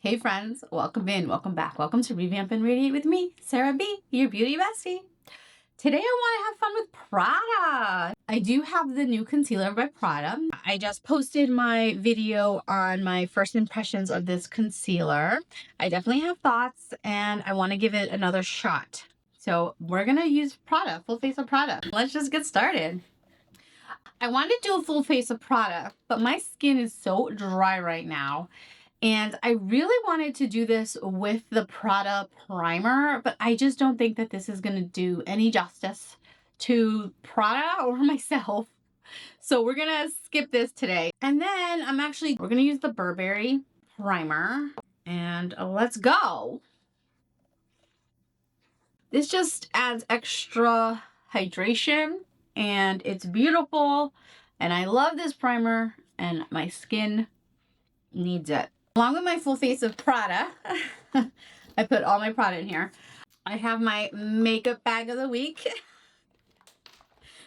Hey friends, welcome in, welcome back. Welcome to Revamp and Radiate with me, Sarah B, your beauty bestie. Today I want to have fun with Prada. I do have the new concealer by Prada. I just posted my video on my first impressions of this concealer. I definitely have thoughts and I want to give it another shot. So we're going to use Prada, full face of Prada. Let's just get started. I wanted to do a full face of Prada, but my skin is so dry right now. And I really wanted to do this with the Prada primer, but I just don't think that this is going to do any justice to Prada or myself. So we're going to skip this today. And then we're going to use the Burberry primer. And let's go. This just adds extra hydration and it's beautiful. And I love this primer and my skin needs it. Along with my full face of Prada, I put all my Prada in here. I have my makeup bag of the week.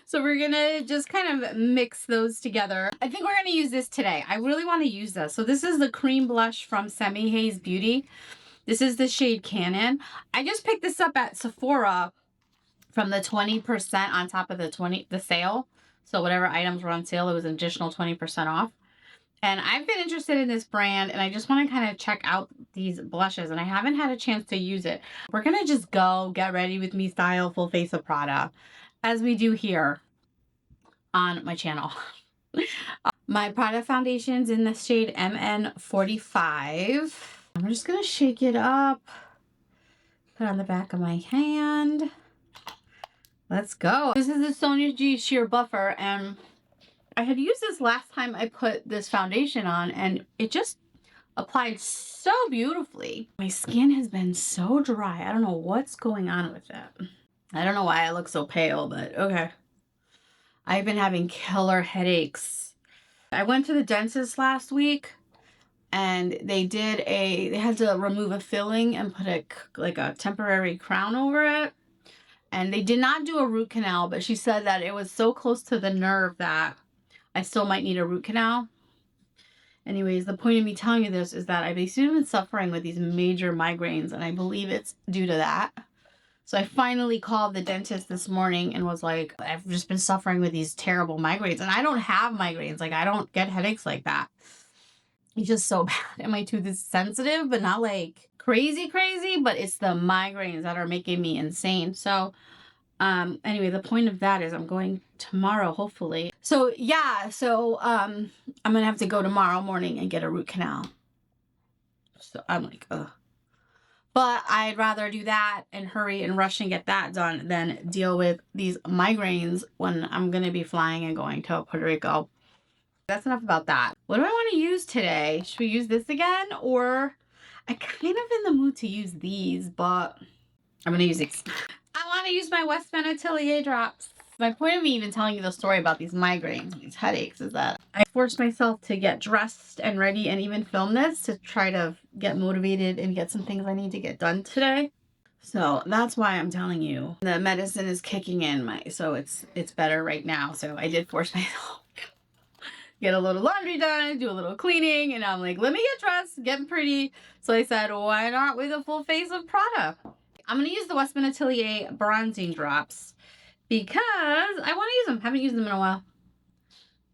So we're gonna just kind of mix those together. I think we're gonna use this today. I really wanna use this. So this is the cream blush from Semi Haze Beauty. This is the shade Cannon. I just picked this up at Sephora from the 20% on top of the sale. So whatever items were on sale, it was an additional 20% off. And I've been interested in this brand and I just want to kind of check out these blushes and I haven't had a chance to use it. We're going to just go get ready with me style full face of Prada as we do here on my channel. My Prada foundation's in the shade MN45. I'm just going to shake it up, put it on the back of my hand. Let's go. This is the Sonia G Sheer Buffer and I had used this last time I put this foundation on and it just applied so beautifully. My skin has been so dry. I don't know what's going on with it. I don't know why I look so pale, but okay. I've been having killer headaches. I went to the dentist last week and they had to remove a filling and put a temporary crown over it. And they did not do a root canal, but she said that it was so close to the nerve that I still might need a root canal. Anyways, the point of me telling you this is that I've been suffering with these major migraines and I believe it's due to that. So I finally called the dentist this morning and was like, I've just been suffering with these terrible migraines and I don't have migraines. Like I don't get headaches like that. It's just so bad. And my tooth is sensitive, but not like crazy, but it's the migraines that are making me insane. So anyway, the point of that is I'm going tomorrow, hopefully. So yeah, I'm gonna have to go tomorrow morning and get a root canal. So I'm like, ugh. But I'd rather do that and hurry and rush and get that done than deal with these migraines when I'm gonna be flying and going to Puerto Rico. That's enough about that. What do I want to use today? Should we use this again? Or I kind of in the mood to use these, but I'm gonna use these. I want to use my Westman Atelier drops. My point of me even telling you the story about these migraines, these headaches, is that I forced myself to get dressed and ready and even film this to try to get motivated and get some things I need to get done today. So that's why I'm telling you. The medicine is kicking in, so it's better right now. So I did force myself get a little laundry done, do a little cleaning, and I'm like, let me get dressed, get pretty. So I said, why not with a full face of Prada? I'm going to use the Westman Atelier bronzing drops because I want to use them. Haven't used them in a while.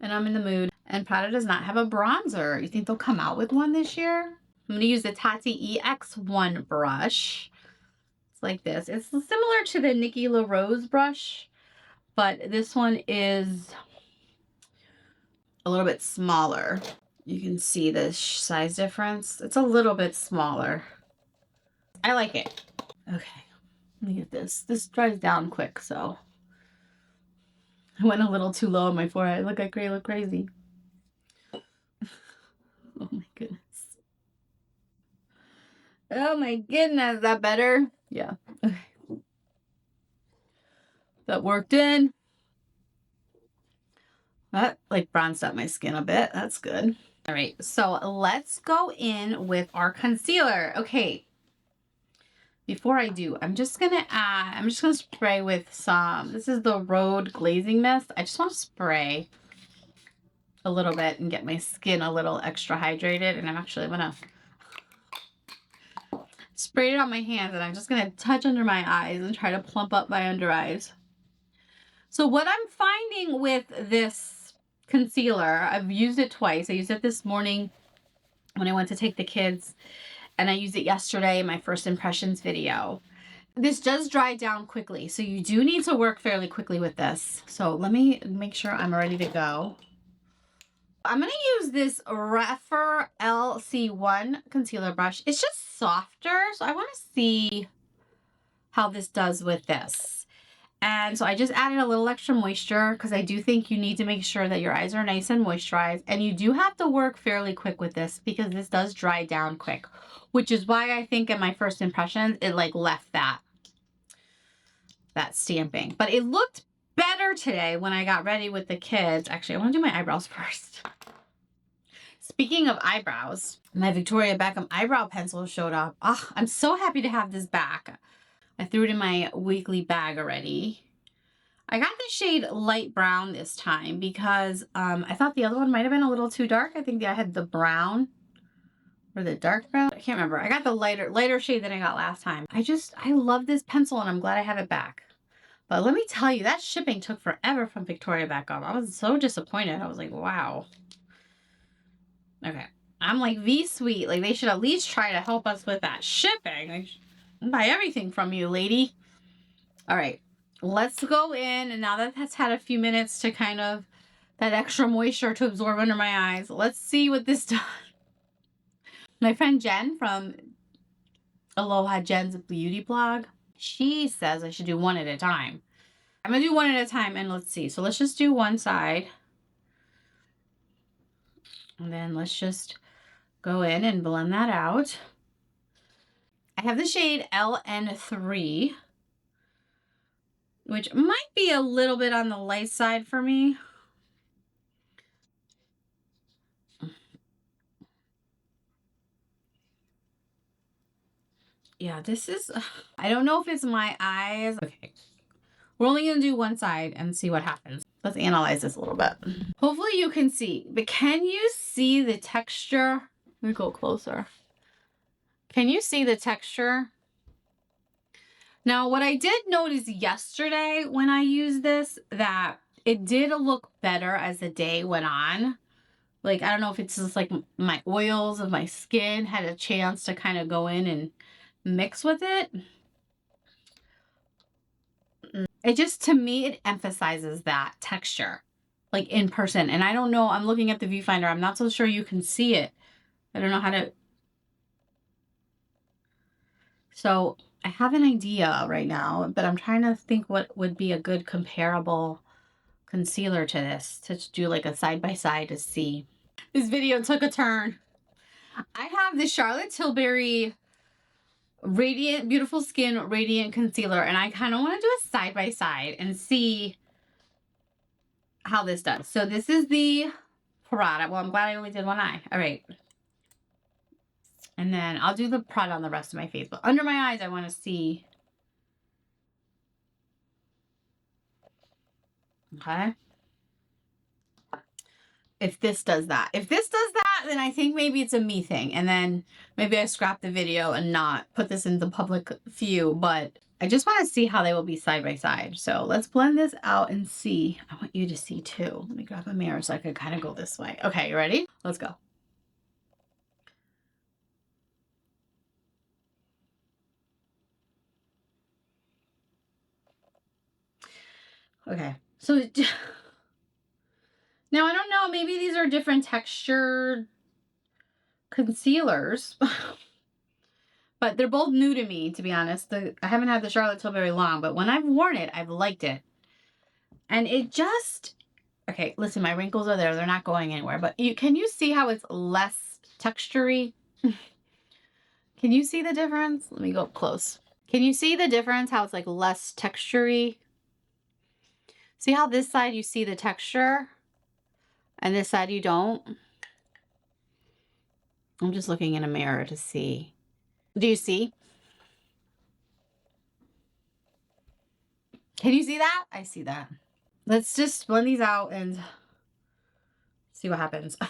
And I'm in the mood. And Prada does not have a bronzer. You think they'll come out with one this year? I'm going to use the Tati EX1 brush. It's like this. It's similar to the Nikki LaRose brush, but this one is a little bit smaller. You can see the size difference. It's a little bit smaller. I like it. Okay, let me get this. This dries down quick, so I went a little too low on my forehead. Look, I look crazy. Oh my goodness. Oh my goodness, is that better? Yeah. Okay. That worked in. That like bronzed up my skin a bit. That's good. All right, so let's go in with our concealer. Okay. Before I do, I'm just gonna spray with some, this is the Rhode Glazing Mist. I just want to spray a little bit and get my skin a little extra hydrated. And I'm actually gonna sprayed it on my hands, and I'm just going to touch under my eyes and try to plump up my under eyes. So what I'm finding with this concealer, I've used it twice. I used it this morning when I went to take the kids, and I used it yesterday in my first impressions video. This does dry down quickly, so you do need to work fairly quickly with this. So let me make sure I'm ready to go. I'm going to use this Refer LC1 concealer brush. It's just softer, so I want to see how this does with this. And so I just added a little extra moisture because I do think you need to make sure that your eyes are nice and moisturized. And you do have to work fairly quick with this because this does dry down quick, which is why I think in my first impressions, it like left that stamping. But it looked better today when I got ready with the kids. Actually, I want to do my eyebrows first. Speaking of eyebrows, my Victoria Beckham eyebrow pencil showed up. Oh, I'm so happy to have this back. I threw it in my weekly bag already. I got the shade light brown this time because I thought the other one might have been a little too dark. I think I had the brown or the dark brown. I can't remember. I got the lighter shade than I got last time. I love this pencil and I'm glad I have it back. But let me tell you, that shipping took forever from Victoria Beckham. I was so disappointed. I was like, wow. Okay. I'm like, V-Sweet. Like, they should at least try to help us with that shipping. Like, buy everything from you, lady. All right. Let's go in. And now that that's had a few minutes to kind of, that extra moisture to absorb under my eyes, let's see what this does. My friend Jen from Aloha Jen's beauty blog, she says I should do one at a time. I'm going to do one at a time and let's see. So let's just do one side. And then let's just go in and blend that out. I have the shade LN3, which might be a little bit on the light side for me. Yeah, this is, I don't know if it's my eyes. Okay, we're only going to do one side and see what happens. Let's analyze this a little bit. Hopefully you can see, but can you see the texture? Let me go closer. Can you see the texture? Now, what I did notice yesterday when I used this, that it did look better as the day went on. Like, I don't know if it's just like my oils of my skin had a chance to kind of go in and mix with it. It just, to me, it emphasizes that texture, like in person. And I don't know, I'm looking at the viewfinder. I'm not so sure you can see it. I don't know how to. So I have an idea right now, but I'm trying to think what would be a good comparable concealer to this, to do like a side-by-side to see. This video took a turn. I have the Charlotte Tilbury Radiant Beautiful Skin Radiant Concealer, and I kind of want to do a side-by-side and see how this does. So this is the Prada. Well, I'm glad I only did one eye. All right. And then I'll do the Prada on the rest of my face. But under my eyes, I want to see. Okay. If this does that. If this does that, then I think maybe it's a me thing. And then maybe I scrap the video and not put this in the public view. But I just want to see how they will be side by side. So let's blend this out and see. I want you to see too. Let me grab a mirror so I can kind of go this way. Okay, you ready? Let's go. Okay, so now I don't know, maybe these are different textured concealers, but they're both new to me, to be honest. I haven't had the Charlotte Tilbury long, but when I've worn it, I've liked it. And it just, okay, listen, my wrinkles are there. They're not going anywhere, but can you see how it's less textury? Can you see the difference? Let me go up close. Can you see the difference, how it's like less textury? See how this side you see the texture and this side you don't? I'm just looking in a mirror to see. Do you see? Can you see that? I see that. Let's just blend these out and see what happens. All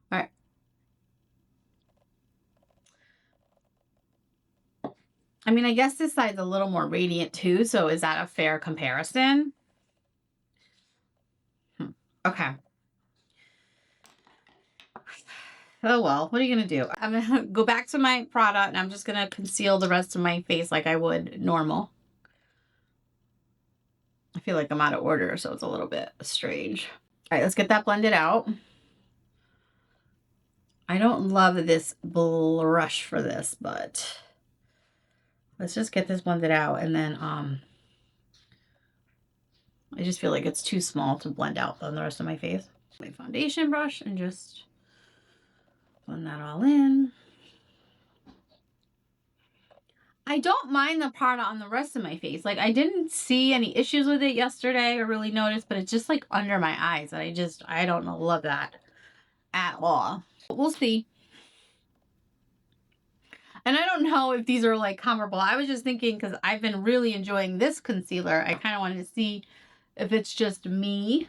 right. I mean, I guess this side's a little more radiant too, so is that a fair comparison? Okay. Oh well, what are you gonna do? I'm gonna go back to my Prada and I'm just gonna conceal the rest of my face like I would normal. I feel like I'm out of order, so it's a little bit strange. All right, let's get that blended out. I don't love this brush for this, but let's just get this blended out, and then I just feel like it's too small to blend out on the rest of my face. My foundation brush and just blend that all in. I don't mind the Prada on the rest of my face. Like, I didn't see any issues with it yesterday or really notice, but it's just like under my eyes. I don't love that at all. But we'll see. And I don't know if these are like comparable. I was just thinking, because I've been really enjoying this concealer, I kind of wanted to see if it's just me.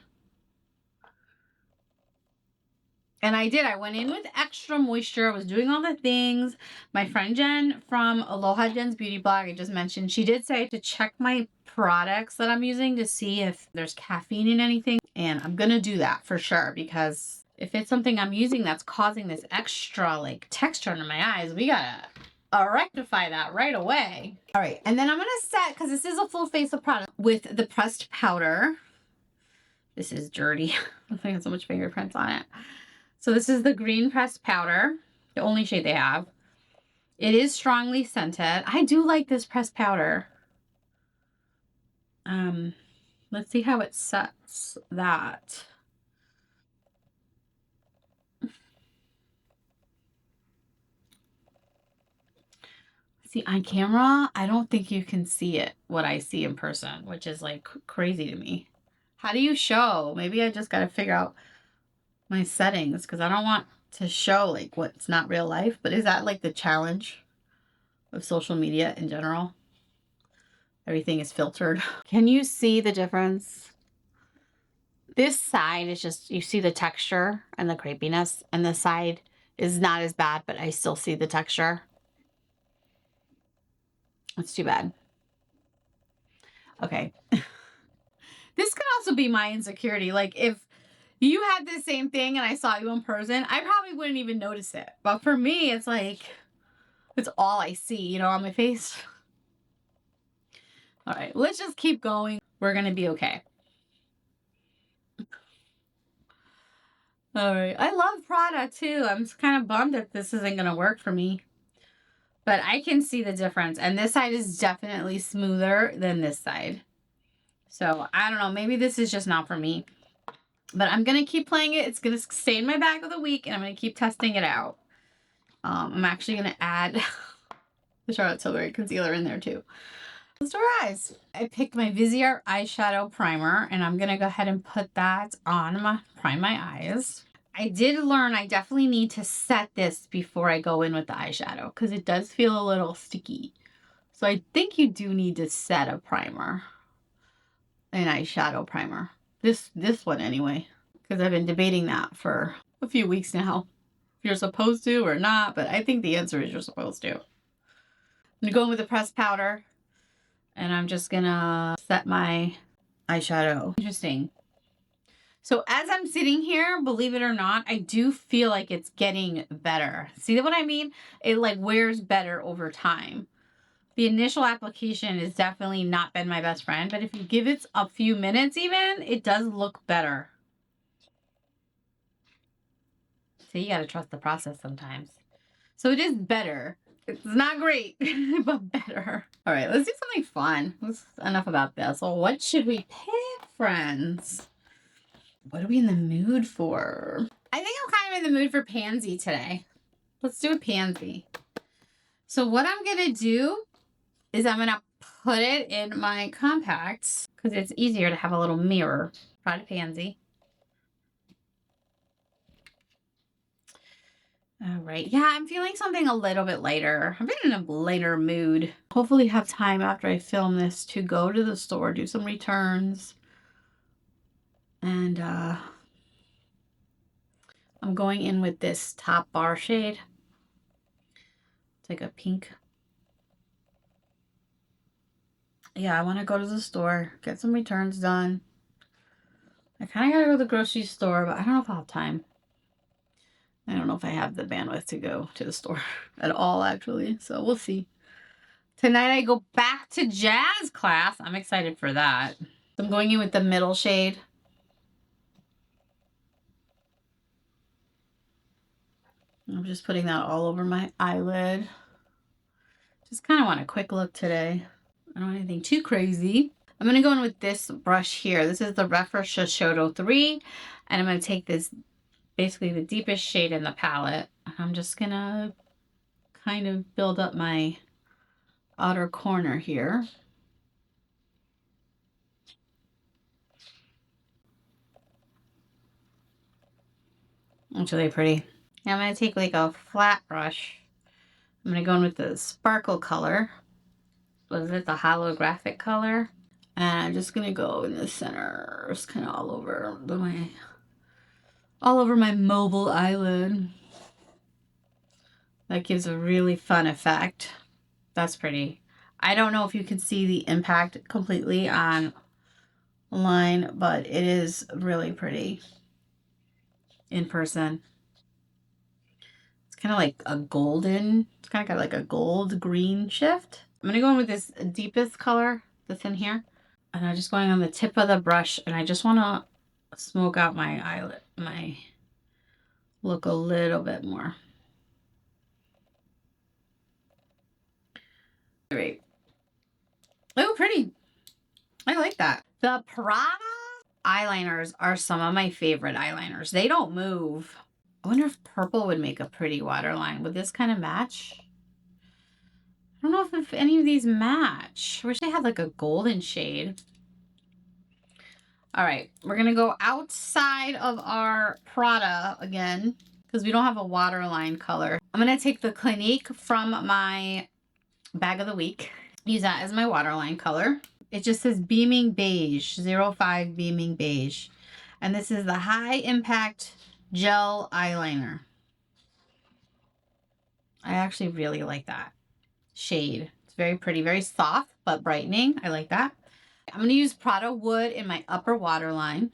And I did. I went in with extra moisture. I was doing all the things. My friend Jen from Aloha Jen's Beauty Blog, I just mentioned, she did say to check my products that I'm using to see if there's caffeine in anything. And I'm going to do that for sure, because if it's something I'm using that's causing this extra like texture under my eyes, we got to rectify that right away. All right. And then I'm going to set, because this is a full face of product, with the pressed powder. This is dirty. I got so much fingerprints on it. So this is the green pressed powder, the only shade they have. It is strongly scented. I do like this pressed powder. Let's see how it sets that. See, on camera, I don't think you can see it, what I see in person, which is like crazy to me. How do you show? Maybe I just got to figure out my settings, because I don't want to show like what's not real life. But is that like the challenge of social media in general? Everything is filtered. Can you see the difference? This side is just, you see the texture and the crepiness, and the side is not as bad, but I still see the texture. It's too bad. Okay. This could also be my insecurity. Like, if you had the same thing and I saw you in person, I probably wouldn't even notice it. But for me, it's like, it's all I see, you know, on my face. All right, let's just keep going. We're going to be okay. All right. I love Prada too. I'm kind of bummed that this isn't going to work for me. But I can see the difference. And this side is definitely smoother than this side. So I don't know. Maybe this is just not for me. But I'm going to keep playing it. It's going to stay in my bag of the week. And I'm going to keep testing it out. I'm actually going to add the Charlotte Tilbury concealer in there too. Let's do our eyes. I picked my Viseart eyeshadow primer. And I'm going to go ahead and put that on prime my eyes. I did learn I definitely need to set this before I go in with the eyeshadow, because it does feel a little sticky. So I think you do need to set a primer, an eyeshadow primer. This one anyway, because I've been debating that for a few weeks now. If you're supposed to or not, but I think the answer is you're supposed to. I'm gonna go in with the pressed powder, and I'm just gonna set my eyeshadow. Interesting. So as I'm sitting here, believe it or not, I do feel like it's getting better. See what I mean? It like wears better over time. The initial application has definitely not been my best friend, but if you give it a few minutes even, it does look better. So you gotta trust the process sometimes. So it is better. It's not great, but better. All right, let's do something fun. Enough about this. Well, what should we pick, friends? What are we in the mood for? I think I'm kind of in the mood for pansy today. Let's do a pansy. So what I'm going to do is I'm going to put it in my compacts, because it's easier to have a little mirror. Prada pansy. All right. Yeah, I'm feeling something a little bit lighter. I've been in a lighter mood. Hopefully have time after I film this to go to the store, do some returns. And I'm going in with this top bar shade. It's like a pink. yeah, I want to go to the store, get some returns done. I kind of got to go to the grocery store, but I don't know if I'll have time. I don't know if I have the bandwidth to go to the store at all, actually. So we'll see. Tonight I go back to jazz class. I'm excited for that. I'm going in with the middle shade. I'm just putting that all over my eyelid. Just kind of want a quick look today. I don't want anything too crazy. I'm going to go in with this brush here. This is the Eyeshadow 3. And I'm going to take this, basically the deepest shade in the palette. And I'm just going to kind of build up my outer corner here. It's really pretty. Now I'm going to take like a flat brush. I'm going to go in with the sparkle color. What is it? The holographic color. And I'm just going to go in the center, just kind of all over my mobile eyelid. That gives a really fun effect. That's pretty. I don't know if you can see the impact completely on line, but it is really pretty in person. It's kind of like a golden, it's kind of got like a gold green shift. I'm going to go in with this deepest color that's in here. And I'm just going on the tip of the brush, and I just want to smoke out my eyelid, my look a little bit more. Great. Oh, pretty. I like that. The Prada eyeliners are some of my favorite eyeliners. They don't move. I wonder if purple would make a pretty waterline. Would this kind of match? I don't know if any of these match. I wish they had like a golden shade. All right, we're going to go outside of our Prada again because we don't have a waterline color. I'm going to take the Clinique from my bag of the week. Use that as my waterline color. It just says Beaming Beige, 05 Beaming Beige. And this is the High Impact Gel Eyeliner. I actually really like that shade. It's very pretty, very soft, but brightening. I like that. I'm going to use Prada Wood in my upper waterline.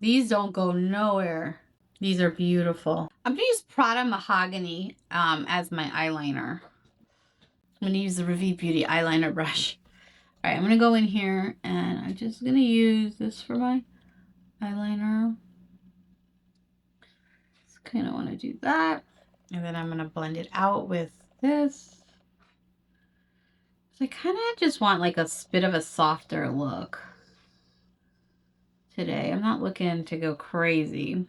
These don't go nowhere. These are beautiful. I'm going to use Prada Mahogany as my eyeliner. I'm going to use the Revive Beauty eyeliner brush. All right, I'm going to go in here and I'm just going to use this for my eyeliner. Just kind of want to do that. And then I'm going to blend it out with this. So I kind of just want like a bit of a softer look today. I'm not looking to go crazy.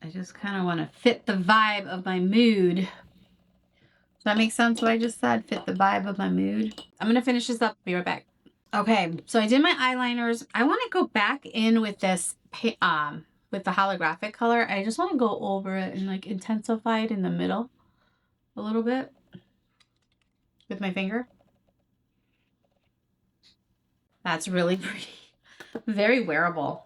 I just kind of want to fit the vibe of my mood. Does that make sense what I just said? Fit the vibe of my mood. I'm going to finish this up. Be right back. Okay, so I did my eyeliners. I want to go back in with this, with the holographic color. I just want to go over it and like intensify it in the middle a little bit with my finger. That's really pretty. Very wearable.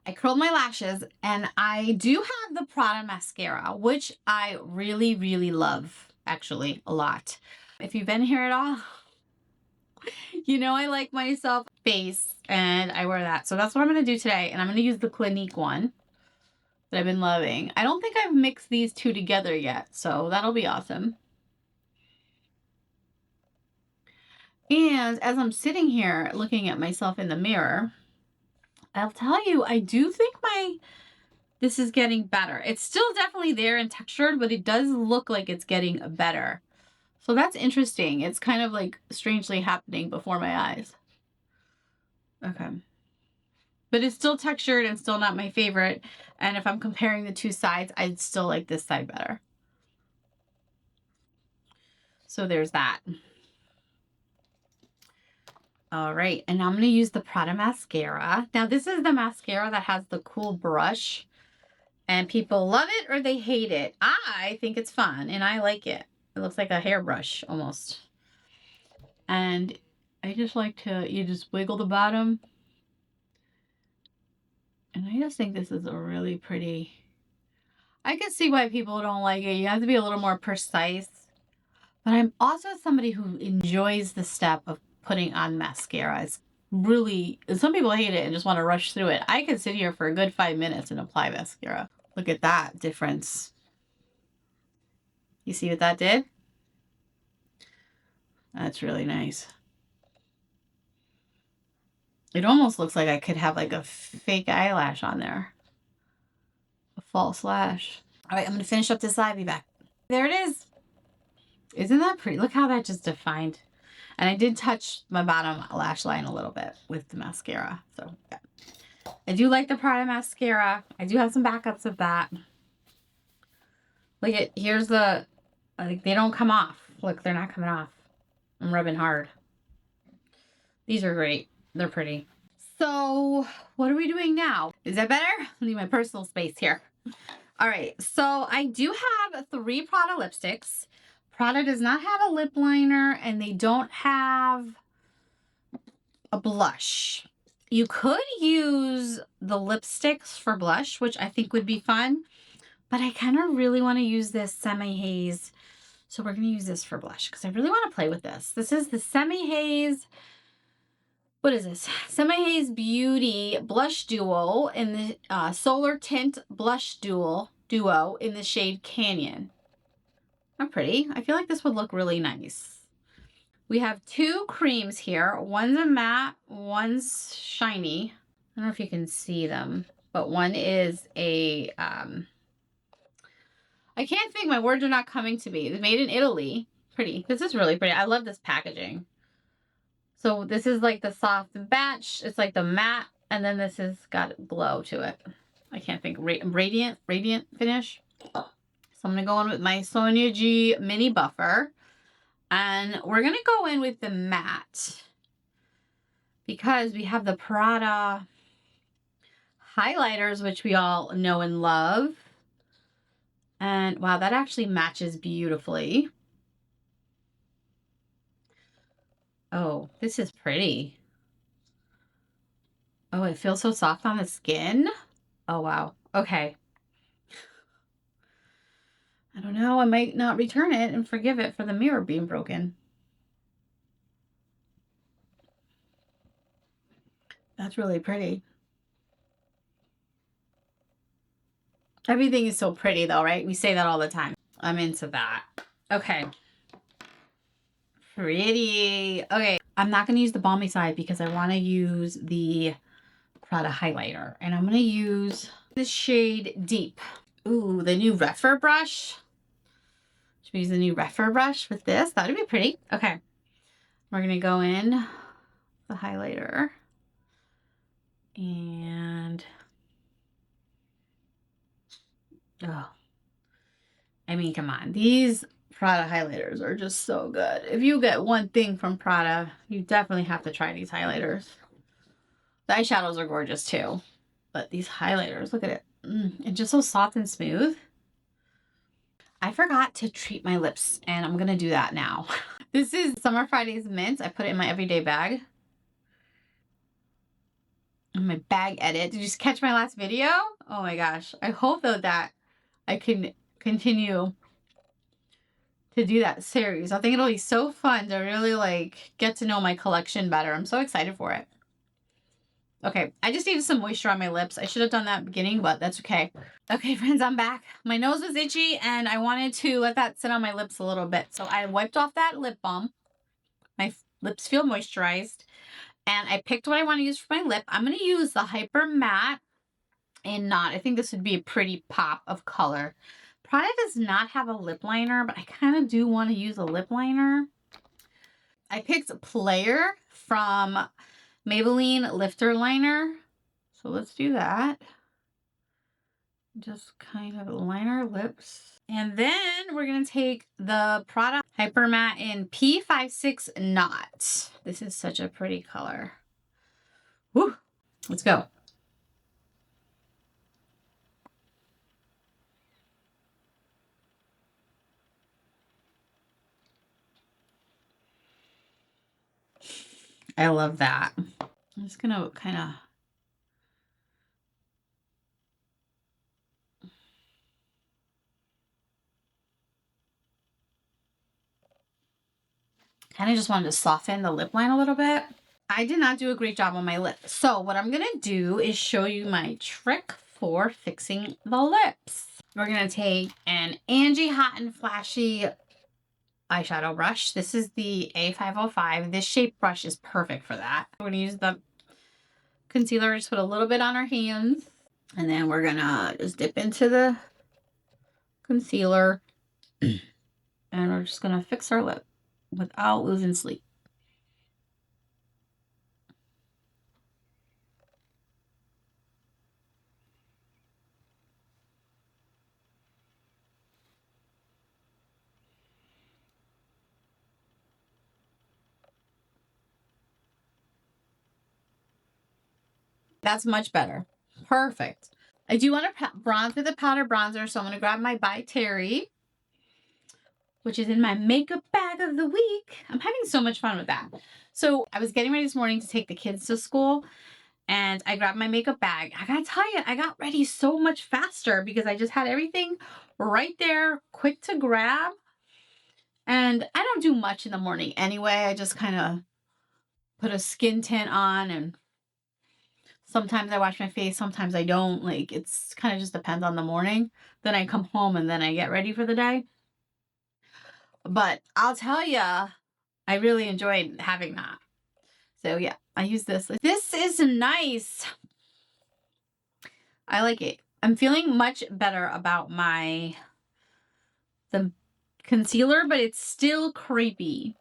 I curled my lashes and I do have the Prada mascara, which I really, really love, actually, a lot. If you've been here at all, you know I like myself face and I wear that. So that's what I'm going to do today. And I'm going to use the Clinique one that I've been loving. I don't think I've mixed these two together yet, so that'll be awesome. And as I'm sitting here looking at myself in the mirror, I'll tell you, I do think this is getting better. It's still definitely there and textured, but it does look like it's getting better. So that's interesting. It's kind of like strangely happening before my eyes. Okay. But it's still textured and still not my favorite. And if I'm comparing the two sides, I'd still like this side better. So there's that. All right, and now I'm going to use the Prada mascara. Now, this is the mascara that has the cool brush, and people love it or they hate it. I think it's fun, and I like it. It looks like a hairbrush almost. And I just like to, you just wiggle the bottom. And I just think this is a really pretty, I can see why people don't like it. You have to be a little more precise. But I'm also somebody who enjoys the step of putting on mascara. It's really, some people hate it and just want to rush through it. I can sit here for a good 5 minutes and apply mascara. Look at that difference. You see what that did? That's really nice. It almost looks like I could have like a fake eyelash on there. A false lash. All right, I'm going to finish up this eye. Be back. There it is. Isn't that pretty? Look how that just defined. And I did touch my bottom lash line a little bit with the mascara. So, yeah. I do like the Prada mascara. I do have some backups of that. Look at, here's the, like, they don't come off. Look, they're not coming off. I'm rubbing hard. These are great. They're pretty. So, what are we doing now? Is that better? I need my personal space here. All right, so I do have 3 Prada lipsticks. Prada does not have a lip liner, and they don't have a blush. You could use the lipsticks for blush, which I think would be fun, but I kind of really want to use this semi-haze. So we're going to use this for blush because I really want to play with this. This is the semi-haze. What is this? Semi-Haze Beauty Blush Duo in the Solar Tint Blush Duo in the shade Canyon. How pretty. I feel like this would look really nice. We have 2 creams here. One's a matte, one's shiny. I don't know if you can see them, but one is a, I can't think, my words are not coming to me. It's made in Italy. Pretty. This is really pretty. I love this packaging. So this is like the soft batch. It's like the matte. And then this has got glow to it. I can't think. Radiant finish. So I'm going to go in with my Sonia G Mini Buffer. And we're going to go in with the matte. Because we have the Prada highlighters, which we all know and love. And wow, that actually matches beautifully. Oh, this is pretty. Oh, it feels so soft on the skin. Oh, wow. Okay. I don't know. I might not return it and forgive it for the mirror being broken. That's really pretty. Everything is so pretty though, right? We say that all the time. I'm into that. Okay. Pretty. Okay. I'm not going to use the balmy side because I want to use the Prada highlighter. And I'm going to use the shade Deep. Ooh, the new Refer brush. Should we use the new Refer brush with this? That would be pretty. Okay. We're going to go in the highlighter. And oh, I mean, come on. These Prada highlighters are just so good. If you get one thing from Prada, you definitely have to try these highlighters. The eyeshadows are gorgeous too. But these highlighters, look at it. It's just so soft and smooth. I forgot to treat my lips, and I'm going to do that now. This is Summer Fridays Mint. I put it in my everyday bag. My bag edit. Did you just catch my last video? Oh my gosh. I hope though that I can continue to do that series. I think it'll be so fun to really like get to know my collection better. I'm so excited for it. Okay, I just needed some moisture on my lips. I should have done that at the beginning, but that's okay. Okay, friends, I'm back. My nose was itchy and I wanted to let that sit on my lips a little bit. So I wiped off that lip balm. My lips feel moisturized. And I picked what I want to use for my lip. I'm going to use the Hyper Matte in Knot. I think this would be a pretty pop of color. Prada does not have a lip liner, but I kind of do want to use a lip liner. I picked Player from Maybelline Lifter Liner. So let's do that. Just kind of line our lips. And then we're going to take the Prada Hyper Matte in P56 Knot. This is such a pretty color. Woo! Let's go. I love that. I'm just going to kind of... kind of just wanted to soften the lip line a little bit. I did not do a great job on my lips. So what I'm going to do is show you my trick for fixing the lips. We're going to take an Angie Hot and Flashy eyeshadow brush. This is the A505. This shape brush is perfect for that. We're going to use the concealer, just put a little bit on our hands. And then we're going to just dip into the concealer. And we're just going to fix our lip without losing sleep. That's much better. Perfect. I do want to bronze with a powder bronzer, so I'm going to grab my By Terry, which is in my makeup bag of the week. I'm having so much fun with that. So I was getting ready this morning to take the kids to school, and I grabbed my makeup bag. I gotta tell you, I got ready so much faster because I just had everything right there, quick to grab. And I don't do much in the morning anyway. I just kind of put a skin tint on, and sometimes I wash my face, sometimes I don't. Like, it's kind of just depends on the morning. Then I come home and then I get ready for the day. But I'll tell you, I really enjoyed having that. So yeah, I use this. This is nice. I like it. I'm feeling much better about the concealer, but it's still creepy.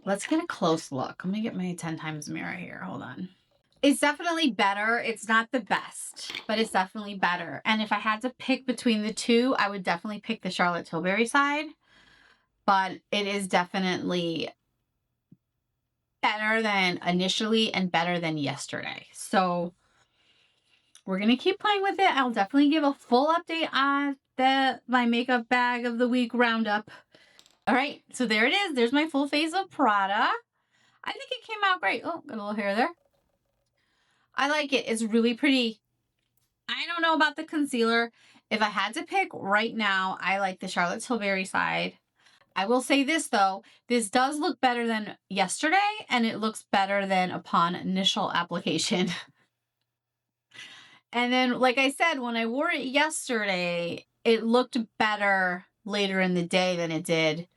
Let's get a close look. I'm gonna get my 10 times mirror here. Hold on. It's definitely better. It's not the best, but it's definitely better. And if I had to pick between the two, I would definitely pick the Charlotte Tilbury side. But it is definitely better than initially and better than yesterday. So we're going to keep playing with it. I'll definitely give a full update on my makeup bag of the week roundup. All right, so there it is. There's my full Face of Prada. I think it came out great. Oh, got a little hair there. I like it. It's really pretty. I don't know about the concealer. If I had to pick right now, I like the Charlotte Tilbury side. I will say this though, this does look better than yesterday, and it looks better than upon initial application. And then, like I said, when I wore it yesterday, it looked better later in the day than it did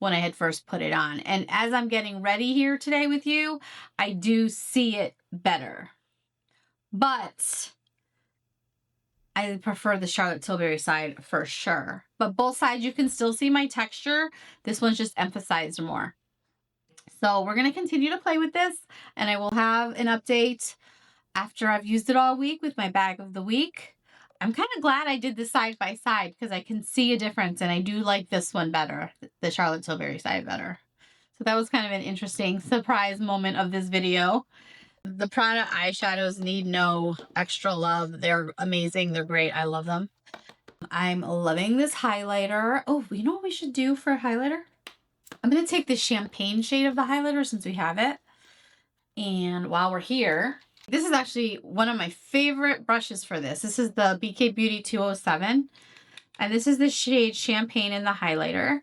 when I had first put it on. And as I'm getting ready here today with you, I do see it better. But I prefer the Charlotte Tilbury side for sure. But both sides, you can still see my texture. This one's just emphasized more. So we're going to continue to play with this, and I will have an update after I've used it all week with my bag of the week. I'm kind of glad I did this side by side because I can see a difference, and I do like this one better, the Charlotte Tilbury side better. So that was kind of an interesting surprise moment of this video. The Prada eyeshadows need no extra love. They're amazing. They're great. I love them. I'm loving this highlighter. Oh, you know what we should do for a highlighter? I'm going to take the champagne shade of the highlighter since we have it. And while we're here, this is actually one of my favorite brushes for this. This is the BK Beauty 207. And this is the shade Champagne in the highlighter.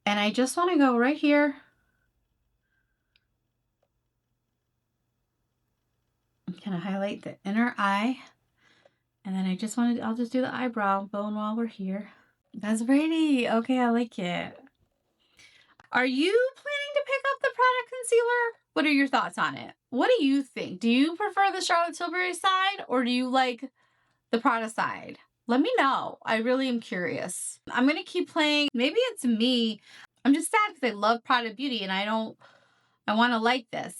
And I just want to go right here. I'm going to highlight the inner eye. And then I'll just do the eyebrow bone while we're here. That's pretty. Okay, I like it. Are you planning to pick up the Prada concealer? What are your thoughts on it? What do you think? Do you prefer the Charlotte Tilbury side, or do you like the Prada side? Let me know. I really am curious. I'm going to keep playing. Maybe it's me. I'm just sad because I love Prada Beauty and I want to like this,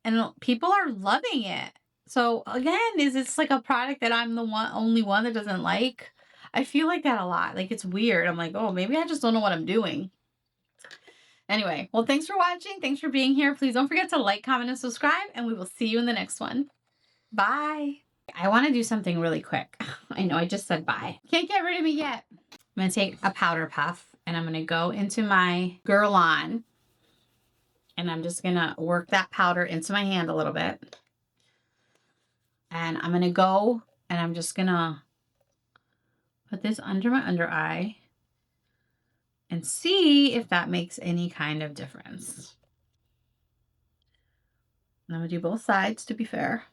and people are loving it. So again, is this like a product that I'm the only one that doesn't like? I feel like that a lot. Like, it's weird. I'm like, oh, maybe I just don't know what I'm doing. Anyway, well, thanks for watching. Thanks for being here. Please don't forget to like, comment, and subscribe, and we will see you in the next one. Bye. I want to do something really quick. I know I just said bye. Can't get rid of me yet. I'm going to take a powder puff, and I'm going to go into my Guerlain, and I'm just going to work that powder into my hand a little bit. And I'm going to go, and I'm just going to put this under my under eye and see if that makes any kind of difference. And I'm gonna do both sides to be fair.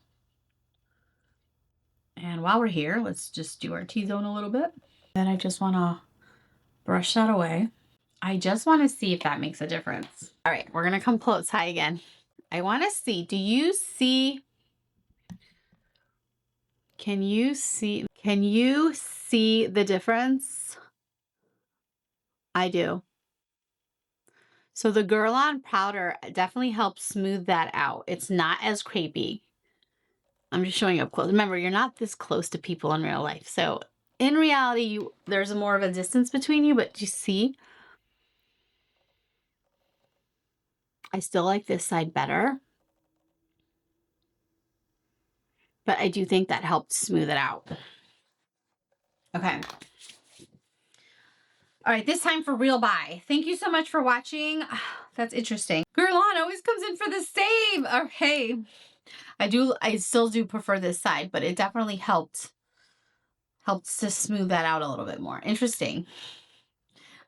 And while we're here, let's just do our T-zone a little bit. Then I just wanna brush that away. I just wanna see if that makes a difference. All right, we're gonna come close. Hi again. I wanna see, do you see, can you see the difference? I do. So the Girl On powder definitely helps smooth that out. It's not as crepey. I'm just showing up close. Remember, you're not this close to people in real life. So in reality, there's more of a distance between you, but you see, I still like this side better. But I do think that helped smooth it out. Okay. All right, this time for real buy. Thank you so much for watching. That's interesting. Girl On always comes in for the save. Okay. I still do prefer this side, but it definitely helped to smooth that out a little bit more. Interesting.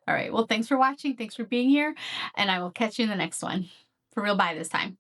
All right, well, thanks for watching. Thanks for being here, and I will catch you in the next one. For real buy this time.